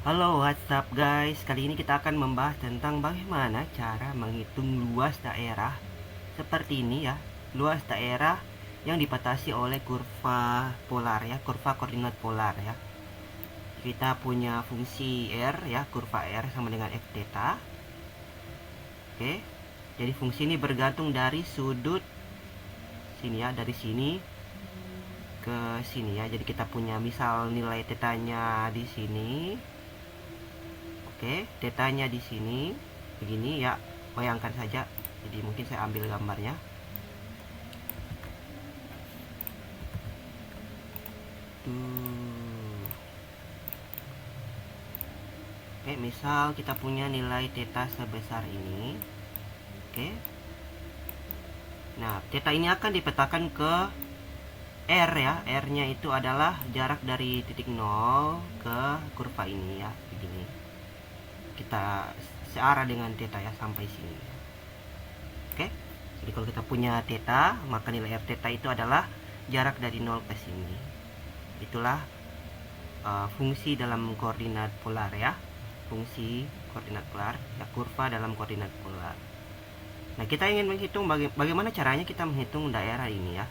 Halo, what's up guys? Kali ini kita akan membahas tentang bagaimana cara menghitung luas daerah seperti ini ya. Luas daerah yang dibatasi oleh kurva polar ya, kurva koordinat polar ya. Kita punya fungsi R ya, kurva R sama dengan F theta. Oke. Jadi fungsi ini bergantung dari sudut sini ya, dari sini ke sini ya. Jadi kita punya misal nilai tetanya di sini. Oke, tetanya di sini begini ya, bayangkan saja. Jadi mungkin saya ambil gambarnya. Oke, misal kita punya nilai theta sebesar ini. Oke. Nah, theta ini akan dipetakan ke R ya. R-nya itu adalah jarak dari titik 0 ke kurva ini ya, begini. Kita searah dengan theta ya sampai sini. Oke. Jadi kalau kita punya theta, maka nilai R theta itu adalah jarak dari 0 ke sini. Itulah fungsi dalam koordinat polar ya. Fungsi koordinat polar ya, kurva dalam koordinat polar. Nah, kita ingin menghitung bagaimana caranya kita menghitung daerah ini ya.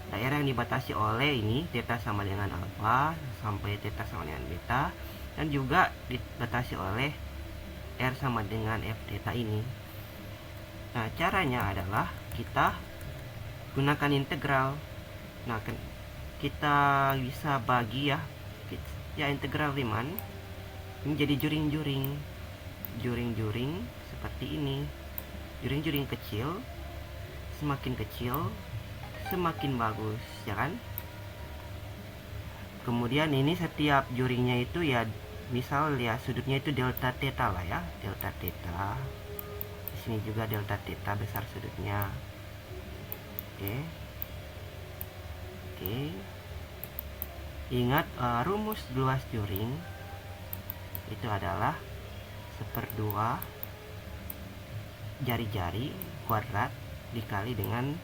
Daerah yang dibatasi oleh ini theta sama dengan alfa sampai theta sama dengan beta, dan juga dibatasi oleh R sama dengan F theta ini. Nah, caranya adalah kita gunakan integral. Nah, kita bisa bagi ya integral Riemann ini jadi juring-juring seperti ini. Juring-juring kecil, semakin kecil semakin bagus ya kan. Kemudian ini setiap juringnya itu ya, misal ya sudutnya itu delta theta lah ya, delta theta. Di sini juga delta theta besar sudutnya. Oke. Ingat rumus luas juring itu adalah 1/2 jari-jari kuadrat dikali dengan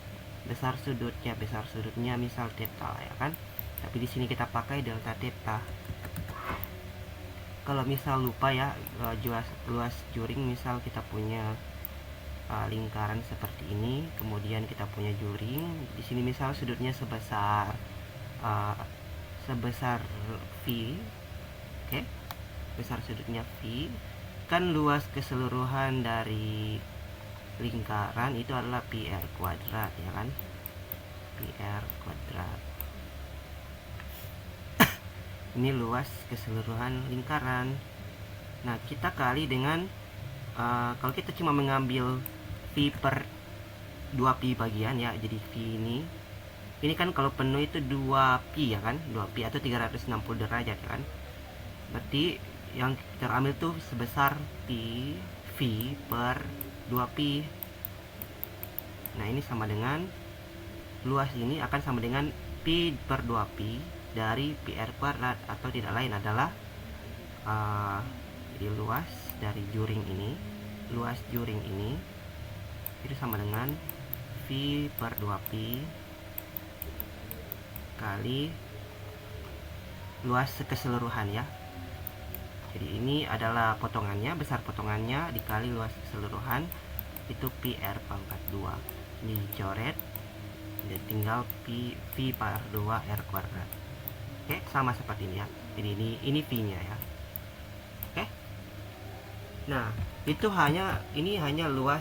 besar sudutnya misal theta ya kan. Tapi di sini kita pakai delta theta. Kalau misal lupa ya, luas juring, misal kita punya lingkaran seperti ini, kemudian kita punya juring di sini, misal sudutnya sebesar V. Oke. Besar sudutnya V, kan luas keseluruhan dari lingkaran itu adalah PR kuadrat ya kan, PR kuadrat. Ini luas keseluruhan lingkaran. Nah, kita kali dengan kalau kita cuma mengambil V per 2pi bagian ya, jadi V ini kan kalau penuh itu 2pi ya kan, 2pi atau 360 derajat ya kan. Berarti yang kita ambil tuh sebesar V per 2pi. Nah, ini sama dengan luas ini akan sama dengan Pi per 2pi dari PR kuadrat, atau tidak lain adalah jadi luas dari juring ini, luas juring ini itu sama dengan V per 2pi kali luas keseluruhan ya. Jadi ini adalah potongannya, besar potongannya dikali luas keseluruhan, itu PR pangkat 2. Ini dicoret, jadi tinggal V per 2 R kuadrat. Oke, sama seperti ini ya. Jadi ini V nya ya. Oke. Nah, itu hanya luas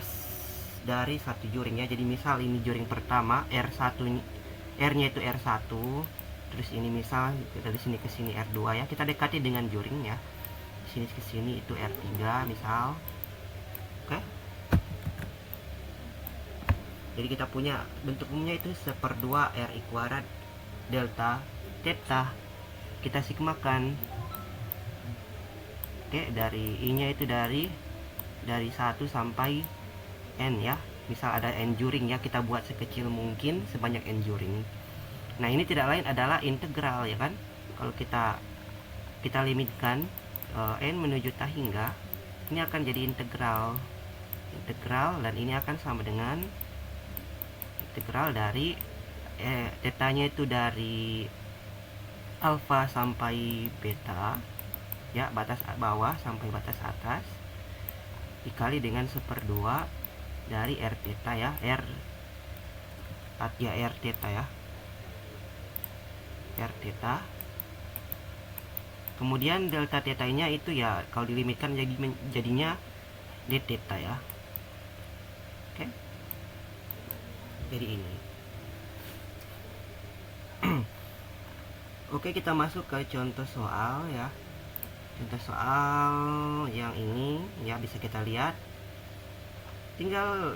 dari satu juring ya. Jadi misal ini juring pertama R1, R nya itu R1, terus ini misal dari sini ke sini R2 ya. Kita dekati dengan juring ya. Sini ke sini itu R3 misal. Oke. Jadi kita punya bentuk umumnya itu 1/2 RI kuadrat delta theta. Kita sigmakan. Oke, dari I nya itu dari 1 sampai N ya. Misal ada N juring ya, kita buat sekecil mungkin, sebanyak N juring. Nah, ini tidak lain adalah integral ya kan. Kalau kita limitkan N menuju tak hingga, ini akan jadi integral, dan ini akan sama dengan integral dari tetanya itu dari alfa sampai beta ya, batas bawah sampai batas atas dikali dengan 1/2 dari R theta ya, R theta ya, R theta. Kemudian delta theta-nya itu ya kalau dilimitkan jadinya D theta ya. Oke. Jadi ini. Oke, kita masuk ke contoh soal ya. Contoh soal yang ini ya, bisa kita lihat. Tinggal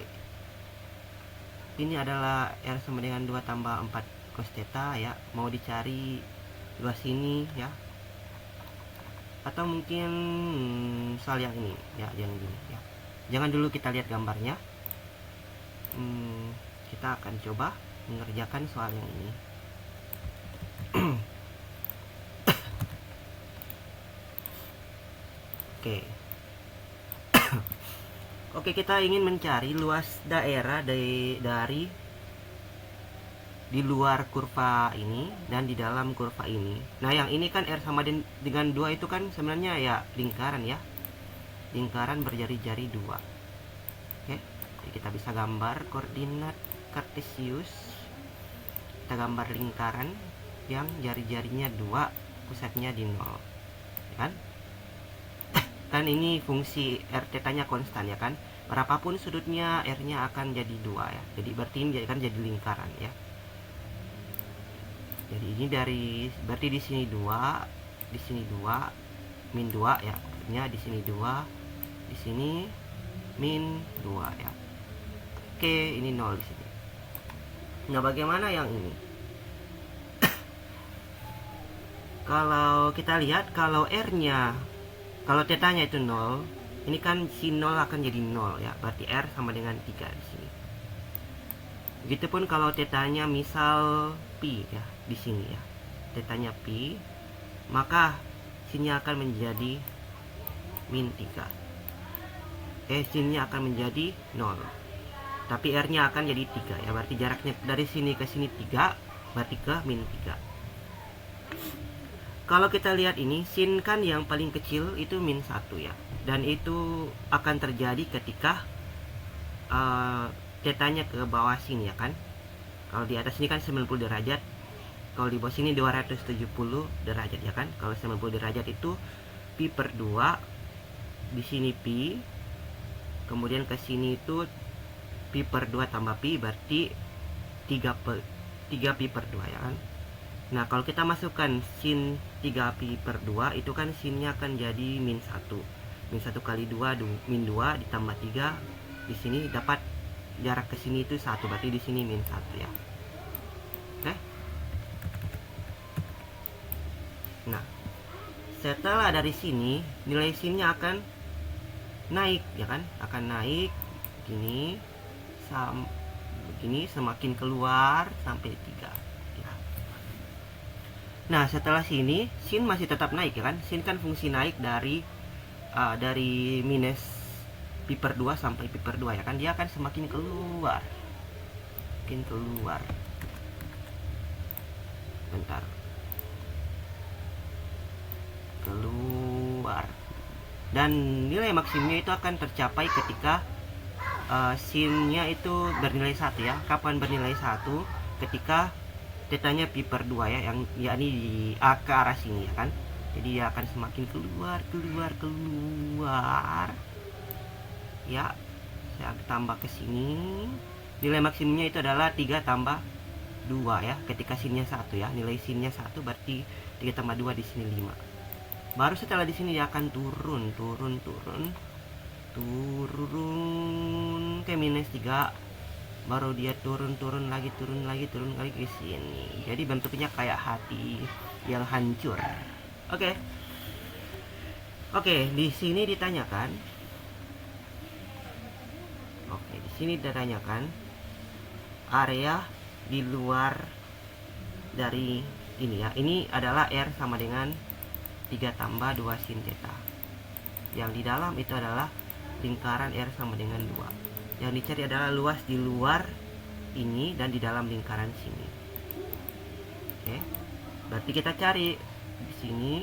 ini adalah R sama dengan 2 tambah 4 cos theta ya. Mau dicari luas ini ya. Atau mungkin soal yang ini ya, yang ini ya. Jangan dulu kita lihat gambarnya. Kita akan coba mengerjakan soal yang ini. Oke. Oke, kita ingin mencari luas daerah dari di luar kurva ini dan di dalam kurva ini. Nah, yang ini kan R sama dengan 2 itu kan sebenarnya ya lingkaran ya. Lingkaran berjari-jari 2. Oke. Jadi kita bisa gambar koordinat kartesius. Kita gambar lingkaran yang jari-jarinya 2, pusatnya di 0. Ya kan? Kan ini fungsi R theta-nya konstan ya kan. Berapapun sudutnya R-nya akan jadi 2 ya. Jadi berarti ini kan jadi lingkaran ya. Jadi ini berarti di sini 2, di sini 2, min 2 ya. Artinya di sini 2, di sini min 2 ya. Oke, ini 0 di sini. Nah, bagaimana yang ini? Kalau kita lihat kalau R-nya, kalau theta-nya itu 0, ini kan si 0 akan jadi 0 ya. Berarti R sama dengan 3 di sini. Begitupun kalau theta-nya misal pi ya, di sini ya. Theta-nya pi, maka sini akan menjadi min 3. Sini akan menjadi 0. Tapi R-nya akan jadi 3 ya. Berarti jaraknya dari sini ke sini 3, berarti ke min 3. Kalau kita lihat ini, sin kan yang paling kecil itu min 1 ya. Dan itu akan terjadi ketika theta-nya ke bawah sini ya kan. Kalau di atas ini kan 90 derajat. Kalau di bawah sini 270 derajat ya kan. Kalau 90 derajat itu pi per 2. Di sini pi. Kemudian ke sini itu pi per 2 tambah pi, berarti 3 pi per 2 ya kan. Nah, kalau kita masukkan sin 3 pi per 2, itu kan sinnya akan jadi min 1. Min 1 kali 2, min 2 ditambah 3. Di sini dapat jarak ke sini itu 1, berarti di sini min 1 ya. Oke. Nah, setelah dari sini, nilai sinnya akan naik ya kan? Akan naik begini, begini semakin keluar sampai 3. Nah, setelah sini sin masih tetap naik ya kan. Sin kan fungsi naik dari minus pi per 2 sampai pi per 2 ya kan. Dia akan semakin keluar. Makin keluar. Bentar. Keluar. Dan nilai maksimumnya itu akan tercapai ketika sinnya itu bernilai 1 ya. Kapan bernilai 1? Ketika theta-nya pi per 2 ya, yang yakni di A ke arah sini ya kan. Jadi dia akan semakin keluar. Ya, saya tambah ke sini. Nilai maksimumnya itu adalah 3 tambah 2 ya, ketika sinnya 1 ya. Nilai sinnya 1 berarti 3 tambah 2 di sini 5. Baru setelah di sini dia akan turun ke minus 3. Baru dia turun lagi ke sini. Jadi bentuknya kayak hati yang hancur. Oke, di sini ditanyakan. Di sini ditanyakan area di luar dari ini ya. Ini adalah R sama dengan 3 tambah 2 sin theta. Yang di dalam itu adalah lingkaran R sama dengan 2. Yang dicari adalah luas di luar ini dan di dalam lingkaran sini. Oke. Berarti kita cari di sini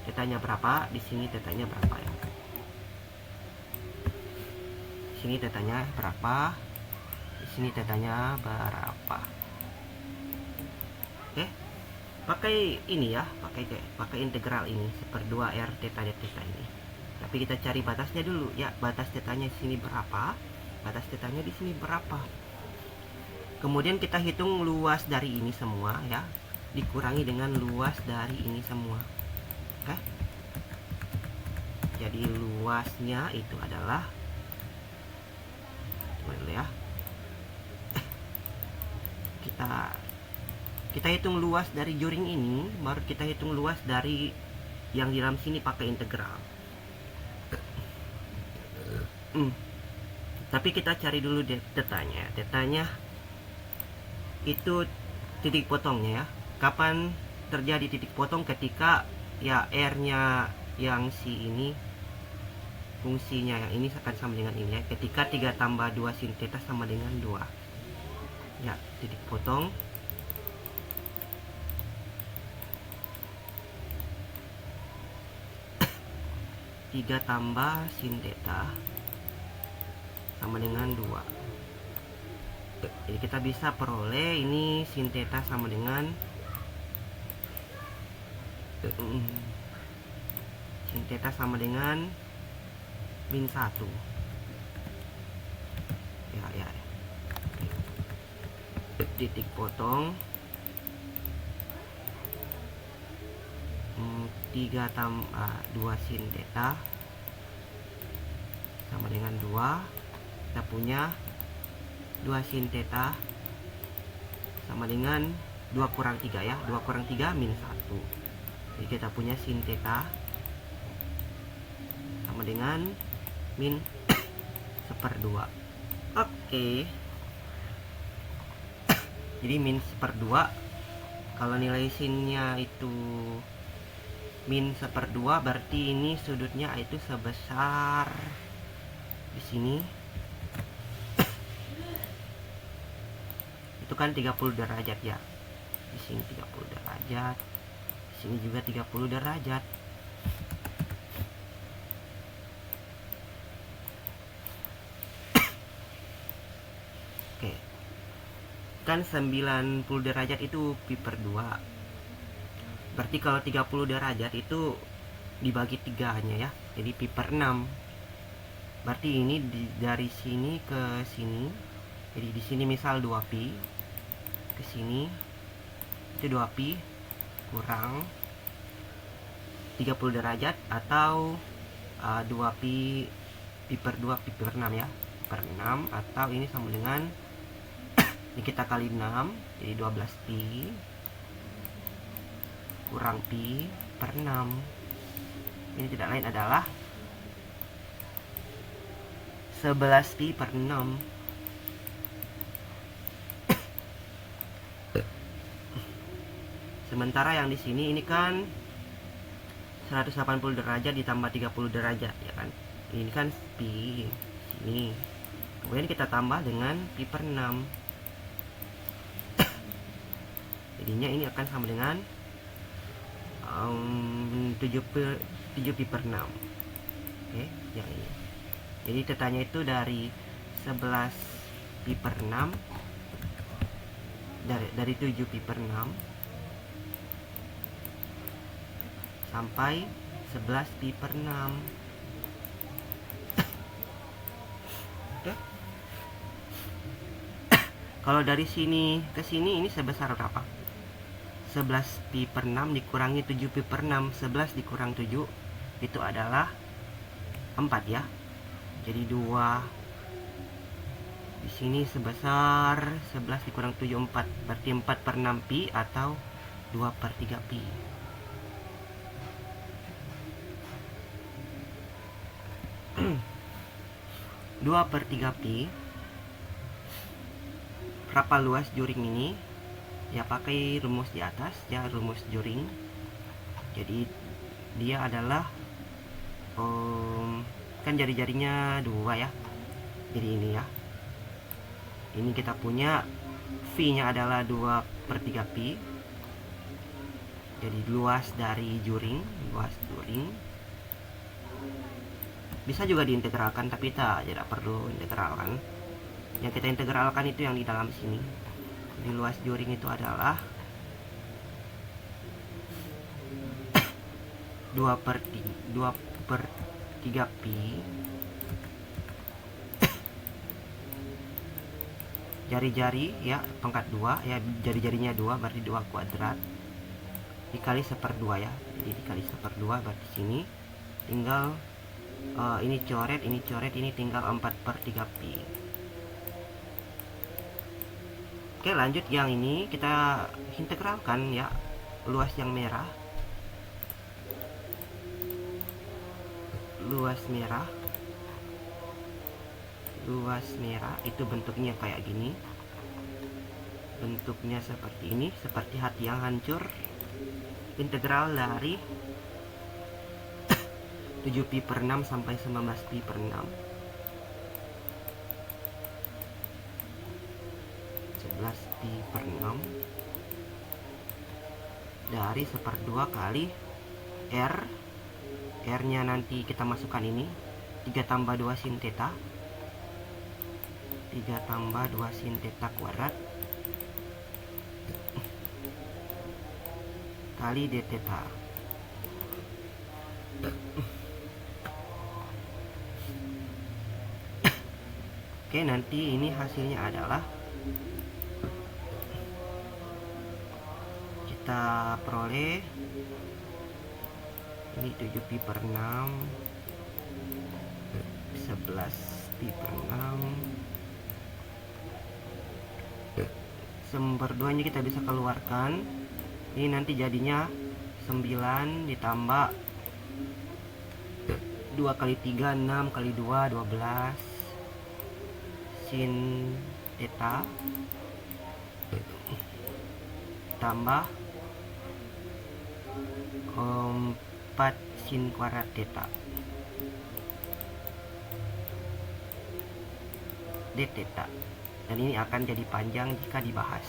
tetanya berapa, di sini tetanya berapa ya. Di sini tetanya berapa, di sini tetanya berapa. Oke, pakai ini ya, pakai integral ini 1/2 R theta d theta ini. Tapi kita cari batasnya dulu ya, batas tetanya di sini berapa, batas tetanya di sini berapa. Kemudian kita hitung luas dari ini semua ya, dikurangi dengan luas dari ini semua. Oke, jadi luasnya itu adalah dulu ya, kita hitung luas dari juring ini, baru kita hitung luas dari yang di dalam sini pakai integral. Tapi kita cari dulu tetanya. Tetanya itu titik potongnya ya. Kapan terjadi titik potong? Ketika ya R-nya yang si ini, fungsinya yang ini akan sama dengan ini ya. Ketika 3 tambah 2 sin theta sama dengan 2. Ya, titik potong. Tiga tambah sin theta sama dengan 2. Jadi kita bisa peroleh ini sin theta sama dengan sin theta sama dengan min 1 ya. Titik potong 3 tambah 2 sin theta sama dengan 2. Kita punya 2 sin theta sama dengan 2 kurang 3 ya. 2 kurang 3 min 1. Jadi kita punya sin theta sama dengan min 1/2. Oke. Jadi min 1/2. Kalau nilai sinnya itu min 1/2, berarti ini sudutnya itu sebesar di sini itu kan 30 derajat ya. Di sini 30 derajat, di sini juga 30 derajat. Oke, kan 90 derajat itu pi/2. Berarti kalau 30 derajat itu dibagi 3 hanya ya, jadi pi/6. Berarti ini dari sini ke sini, jadi di sini misal 2 pi, ke sini itu 2 pi kurang 30 derajat atau 2 pi pi/2 pi/6 ya, per 6, atau ini sama dengan ini kita kali 6, jadi 12 pi kurang pi per 6. Ini tidak lain adalah 11 pi per 6. Sementara yang di sini ini kan 180 derajat ditambah 30 derajat ya kan. Ini kan pi sini. Kemudian kita tambah dengan pi per 6. Jadinya ini akan sama dengan 7 pi per 6. Oke, yang ini. Jadi tetanya itu dari 11 pi per 6, dari 7 pi per 6 sampai 11 pi per 6. Oke. Kalau dari sini ke sini ini sebesar berapa? 11 pi per 6 dikurangi 7 pi per 6. 11 dikurang 7 itu adalah 4 ya. Jadi 2 di sini sebesar 11 dikurang 7, 4. Berarti 4 per 6 pi atau 2 per 3 pi. Dua per 3 pi. Berapa luas juring ini? Ya pakai rumus di atas ya, rumus juring. Jadi dia adalah kan jari-jarinya 2 ya. Jadi ini ya. Ini kita punya V nya adalah 2 per 3 pi. Jadi luas juring bisa juga diintegralkan, tapi kita tidak perlu integralkan. Yang kita integralkan itu yang di dalam sini. Jadi luas juring itu adalah 2/3pi jari-jari ya, pangkat 2 ya, jari-jarinya 2 berarti 2 kuadrat dikali 1/2 ya. Jadi dikali 1/2 berarti sini tinggal ini coret, ini tinggal 4/3pi. Oke, lanjut yang ini kita integralkan ya, luas yang merah. Luas merah itu bentuknya kayak gini. Bentuknya seperti ini, seperti hati yang hancur. Integral dari 7pi/6 sampai 19pi/6. 11pi/6 dari 1/2 kali R. R nya nanti kita masukkan ini 3 tambah 2 sin theta, 3 tambah 2 sin theta kuadrat kali d theta. Oke, nanti ini hasilnya adalah kita peroleh ini 7pi/6, 11pi/6. Sumber 2 nya kita bisa keluarkan. Ini nanti jadinya 9 ditambah 2 kali 3, 6 kali 2, 12 sin theta tambah 4 sin kuadrat theta d theta. Dan ini akan jadi panjang jika dibahas.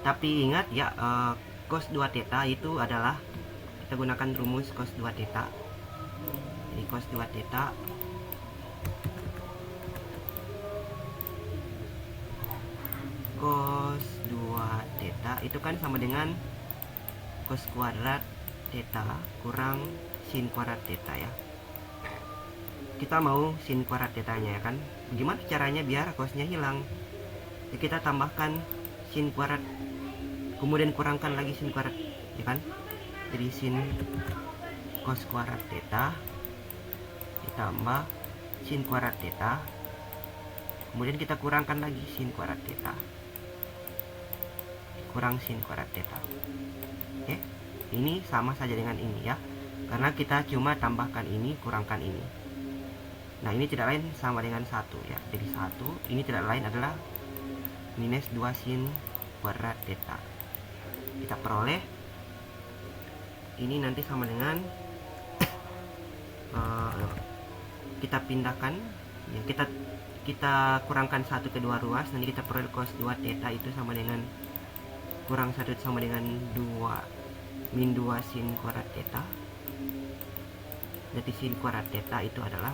Tapi ingat ya, cos 2 theta itu adalah, kita gunakan rumus cos 2 theta. Jadi cos 2 theta itu kan sama dengan cos kuadrat theta kurang sin kuadrat theta ya. Kita mau sin kuadrat thetanya ya kan. Gimana caranya biar cosnya hilang? Ya, kita tambahkan sin kuadrat, kemudian kurangkan lagi sin kuadrat ya kan. Jadi sin cos kuadrat theta ditambah sin kuadrat theta, kemudian kita kurangkan lagi sin kuadrat theta kurang sin kuadrat theta. Oke, ini sama saja dengan ini ya, karena kita cuma tambahkan ini kurangkan ini. Nah, ini tidak lain sama dengan 1 ya. Jadi 1 ini tidak lain adalah minus 2 sin kuadrat theta. Kita peroleh ini nanti sama dengan kita pindahkan ya, kita kurangkan 1 ke 2 ruas, nanti kita peroleh cos 2 theta itu sama dengan kurang 1 sama dengan 2 min 2 sin kuadrat theta. Jadi sin kuadrat theta itu adalah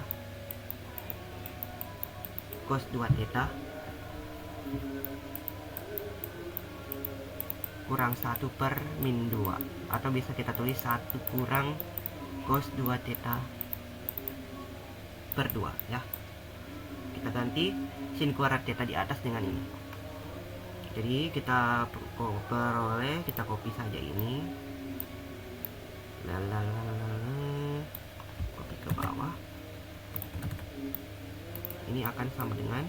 cos 2 theta kurang 1 per min 2, atau bisa kita tulis 1 kurang cos 2 theta per 2 ya. Kita ganti sin kuadrat theta di atas dengan ini. Jadi kita peroleh, kita copy saja ini, copy ke bawah. Ini akan sama dengan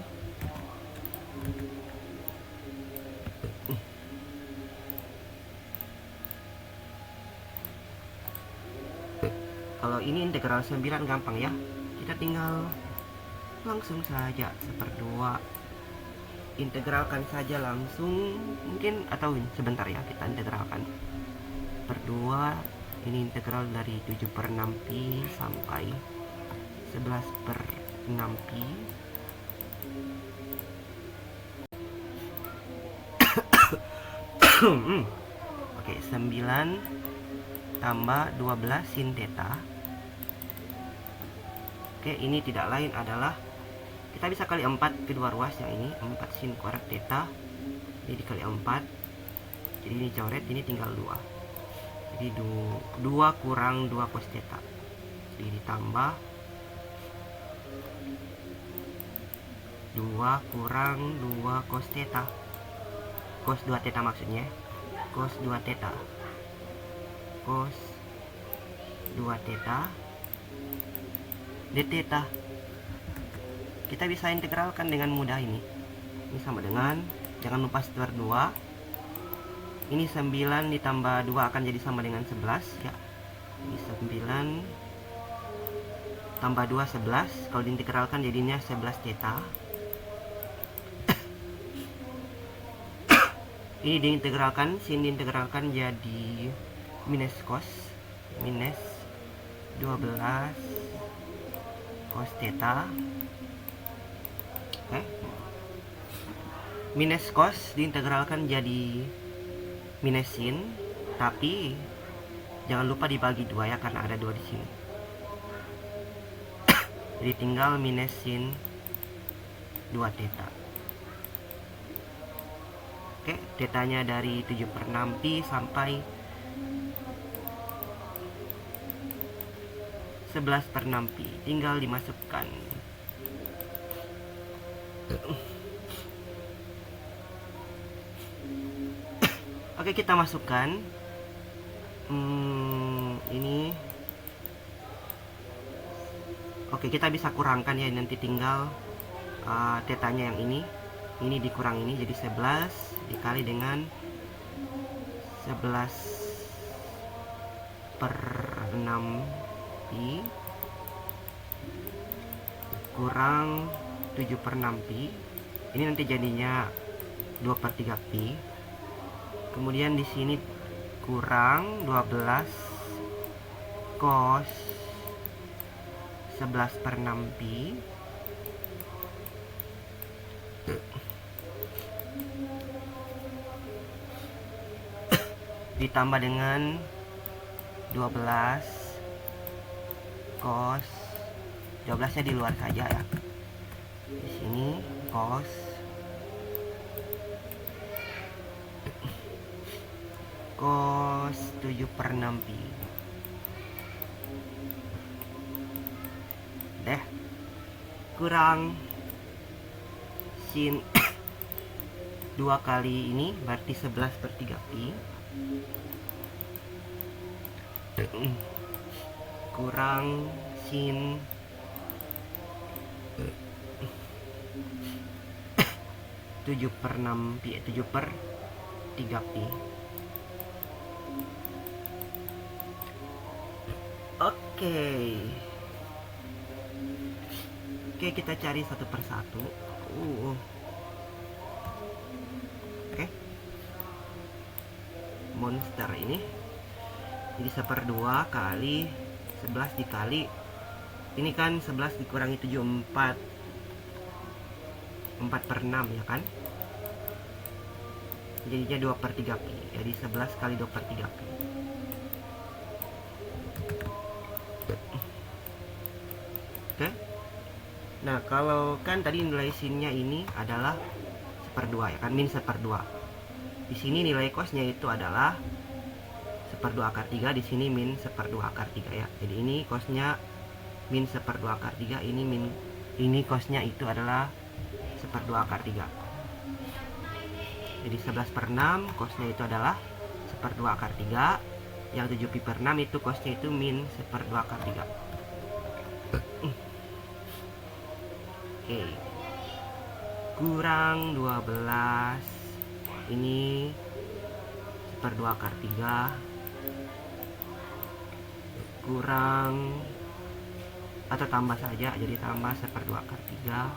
kalau ini integral 9 gampang ya. Kita tinggal langsung saja 1/2 integralkan saja langsung, mungkin, atau sebentar ya, kita integralkan per 2. Ini integral dari 7/6pi sampai 11/6pi. Oke, 9 tambah 12 sin theta. Oke, ini tidak lain adalah kita bisa kali 4 kedua ruas yang ini, 4 sin kuadrat theta. Ini dikali 4. Jadi ini coret, ini tinggal 2. Jadi 2 kurang 2 cos theta. Jadi ditambah 2 kurang 2 cos theta. Cos 2 theta maksudnya. Cos 2 theta. Cos 2 theta d theta. Kita bisa integralkan dengan mudah ini. Ini sama dengan, jangan lupa setelah 2. Ini 9 ditambah 2 akan jadi sama dengan 11 ya. Ini 9 tambah 2 11. Kalau diintegralkan jadinya 11 theta. Ini diintegralkan, sin diintegralkan jadi minus cos, minus 12 cos theta. Oke. Minus cos diintegralkan jadi minus sin, tapi jangan lupa dibagi 2 ya, karena ada 2 di sini. Jadi tinggal minus sin 2 theta. Oke, tetanya dari 7/6 pi sampai 11/6 pi. Tinggal dimasukkan. Oke, kita masukkan. Ini. Oke, kita bisa kurangkan ya, nanti tinggal tetanya yang ini dikurang ini jadi 11 dikali dengan 11/6 pi kurang 7/6 pi. Ini nanti jadinya 2/3 pi. Kemudian di sini kurang 12 cos 11/6 pi ditambah dengan 12 cos, 12 nya di luar saja ya. Di sini cos 7/6 pi. Deh. Kurang sin 2 kali ini berarti 11/3 pi. Kurang sin 7/6 pi, 7/3 pi. Oke, kita cari satu persatu. Oke, monster ini jadi 1/2 kali 11 dikali ini kan 11 dikurangi 7, 4/6 ya kan, jadinya 2/3 pi. Jadi 11 kali 2/3 pi. Oke. Nah, kalau kan tadi nilai sinnya ini adalah 1/2 ya kan, min 1/2. Di sini nilai cosnya itu adalah 1/2 akar 3, di sini min 1/2 akar 3 ya. Jadi ini cosnya min 1/2 akar 3, ini cosnya itu adalah 1/2 akar 3. Jadi 11/6 cosnya itu adalah 1/2 akar 3. Yang 7 pi/6 itu cosnya itu min 1/2 akar 3. Oke. Kurang 12. Ini 1/2 akar 3 kurang, atau tambah saja, jadi tambah 1/2 akar 3.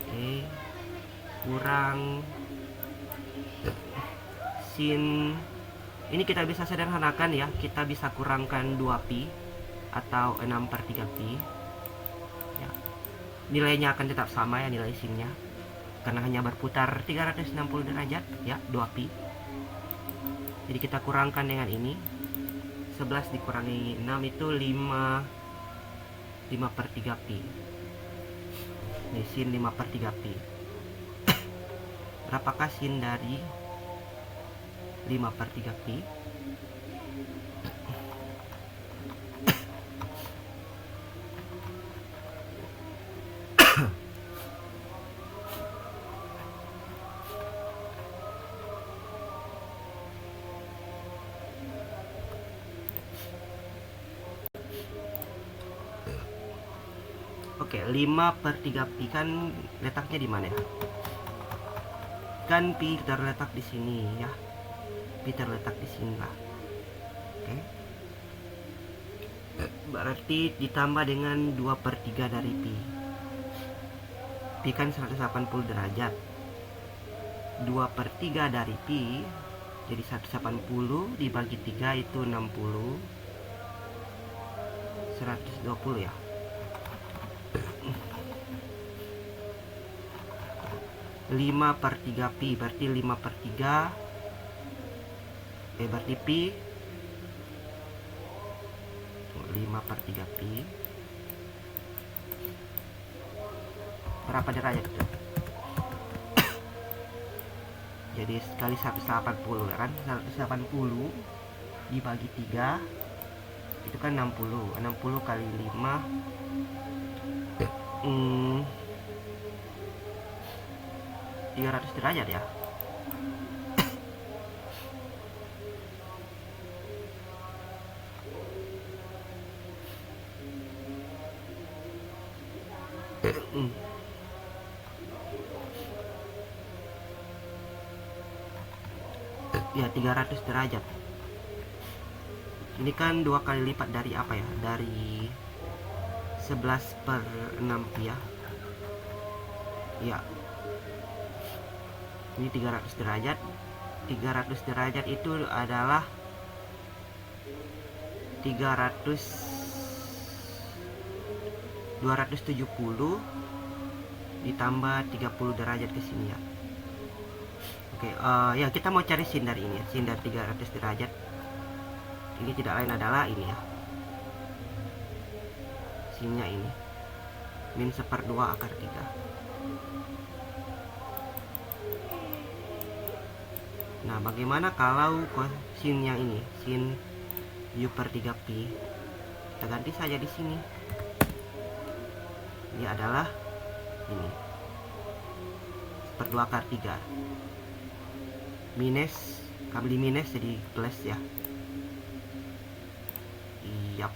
Oke, kurang sin, ini kita bisa sederhanakan ya, kita bisa kurangkan 2 pi atau 6/3 pi ya. Nilainya akan tetap sama ya, nilai sinnya, karena hanya berputar 360 derajat ya, 2 pi. Jadi kita kurangkan dengan ini. 11 dikurangi 6 itu 5 per 3 pi. Ini sin 5 per 3 pi. Berapakah sin dari 5 per 3 pi? Oke, 5 per 3 pi kan letaknya di mana ya? Kan pi terletak di sini ya. Pi terletak di sini lah. Oke. Berarti ditambah dengan 2 per 3 dari pi. Pi kan 180 derajat. 2 per 3 dari pi, jadi 180 dibagi 3 itu 60. 120 ya. 5 per 3 pi, berarti 5 per 3 berarti pi 5 per 3 pi berapa derajat itu? Jadi sekali 180 ya kan, 180 dibagi 3 itu kan 60. 60 kali 5 300 derajat ya. Ya 300 derajat. Ini kan 2 kali lipat dari apa ya? Dari 11 per 6 ya. Ya. Ini 300 derajat. 300 derajat itu adalah 270 ditambah 30 derajat ke sini ya. Oke, ya kita mau cari sin dari ini ya. Sin dari 300 derajat. Ini tidak lain adalah ini ya. Sinnya ini. Min 1/2 akar 3. Nah, bagaimana kalau sin yang ini, sin u per 3 pi, kita ganti saja di sini. Ini adalah ini 1/2 akar 3. Minus, kali minus jadi plus ya. Yap.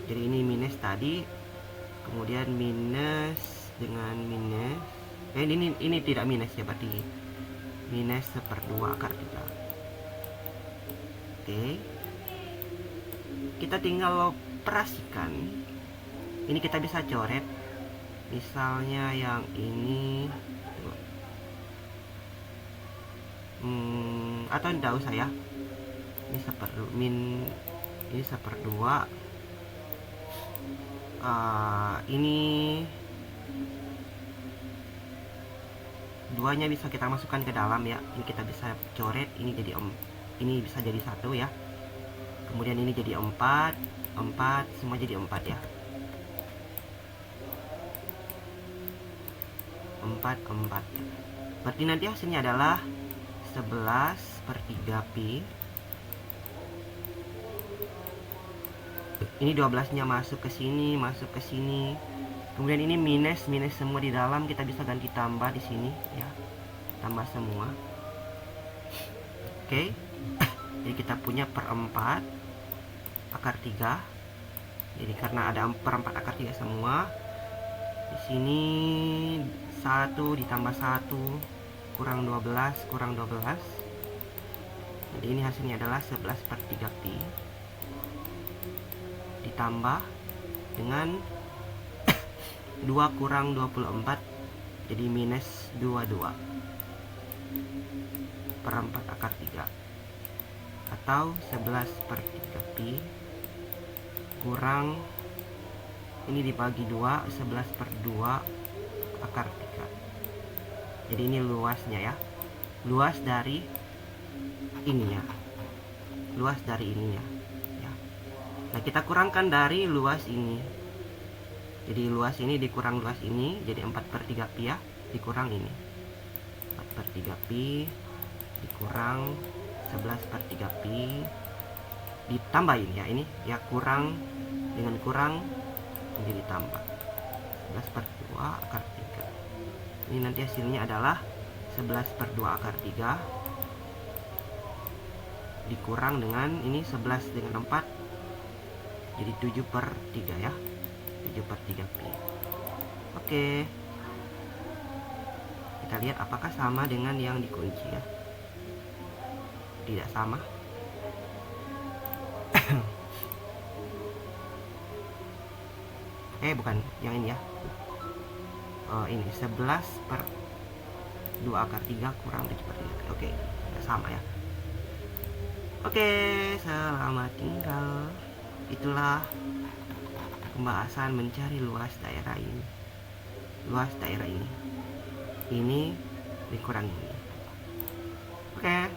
Jadi ini minus tadi, kemudian minus dengan minus. Ini tidak minus ya, berarti minus 1/2 akar 3. Oke, kita tinggal operasikan. Ini kita bisa coret, misalnya yang ini, atau tidak usah ya. Ini 1/2. Ini duanya bisa kita masukkan ke dalam ya. Ini kita bisa coret, ini jadi ini bisa jadi 1 ya. Kemudian ini jadi 4, semua jadi 4 ya. 4. Berarti nanti hasilnya adalah 11 per 3 pi. Ini 12-nya masuk ke sini, Kemudian ini minus semua di dalam, kita bisa ganti tambah di sini ya. Tambah semua. Oke. Jadi kita punya 1/4 akar 3. Jadi karena ada 1/4 akar 3 semua. Di sini 1 ditambah 1 kurang 12. Jadi ini hasilnya adalah 11 per 3 pi ditambah dengan 2 kurang 24, jadi minus 22 per 4 akar 3, atau 11 per 3 pi kurang, ini dibagi 2, 11 per 2 akar 3. Jadi ini luasnya ya. Luas dari ini ya, luas dari ini ya. Nah, kita kurangkan dari luas ini. Jadi luas ini dikurang luas ini, jadi 4/3 pi ya, dikurang ini. 4/3 pi dikurang 11/3 pi ditambahin ya, ini ya, kurang dengan kurang menjadi tambah 11/2 akar 3. Ini nanti hasilnya adalah 11/2 akar 3 dikurang dengan ini 11 dengan 4, jadi 7/3 ya, 7/3 pi. Oke, kita lihat apakah sama dengan yang dikunci ya. Tidak sama. Bukan yang ini ya. Ini 11/2 akar 3 kurang 7/3. Oke, tidak sama ya. Oke, selamat tinggal. Itulah pembahasan mencari luas daerah ini. Luas daerah ini. Ini dikurang ini. Oke.